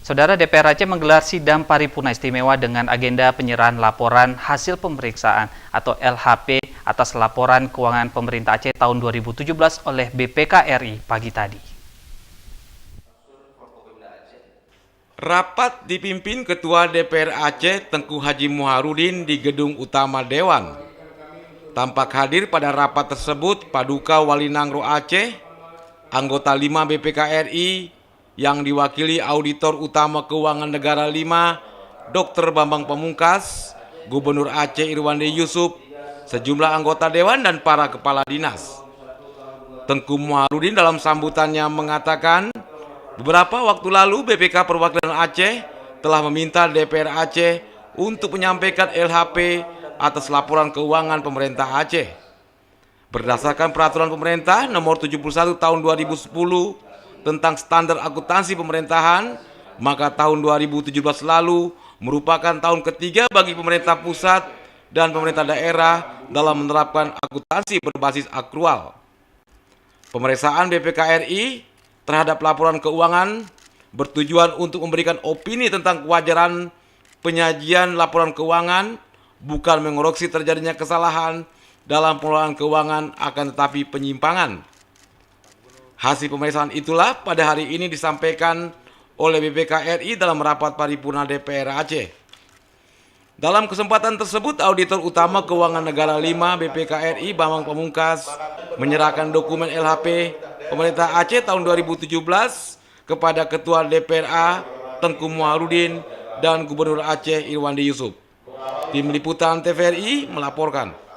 Saudara, DPR Aceh menggelar sidang paripurna istimewa dengan agenda penyerahan laporan hasil pemeriksaan atau LHP atas laporan keuangan pemerintah Aceh tahun 2017 oleh BPK RI pagi tadi. Rapat dipimpin Ketua DPR Aceh Tengku Haji Muharudin di Gedung Utama Dewan. Tampak hadir pada rapat tersebut Paduka Wali Nangro Aceh, anggota 5 BPK RI yang diwakili Auditor Utama Keuangan Negara 5, Dr. Bambang Pamungkas, Gubernur Aceh Irwandi Yusuf, sejumlah anggota Dewan dan para kepala dinas. Tengku Muharudin dalam sambutannya mengatakan, beberapa waktu lalu BPK Perwakilan Aceh telah meminta DPR Aceh untuk menyampaikan LHP atas laporan keuangan pemerintah Aceh. Berdasarkan peraturan pemerintah nomor 71 tahun 2010 tentang standar akuntansi pemerintahan, maka tahun 2017 lalu merupakan tahun ketiga bagi pemerintah pusat dan pemerintah daerah dalam menerapkan akuntansi berbasis akrual. Pemeriksaan BPK RI terhadap laporan keuangan bertujuan untuk memberikan opini tentang kewajaran penyajian laporan keuangan, bukan mengoreksi terjadinya kesalahan dalam pengelolaan keuangan, akan tetapi penyimpangan. Hasil pemeriksaan itulah pada hari ini disampaikan oleh BPK RI dalam rapat paripurna DPR Aceh. Dalam kesempatan tersebut, Auditor Utama Keuangan Negara 5 BPK RI Bambang Pamungkas menyerahkan dokumen LHP pemerintah Aceh tahun 2017 kepada Ketua DPRA Tengku Muharudin dan Gubernur Aceh Irwandi Yusuf. Tim Liputan TVRI melaporkan.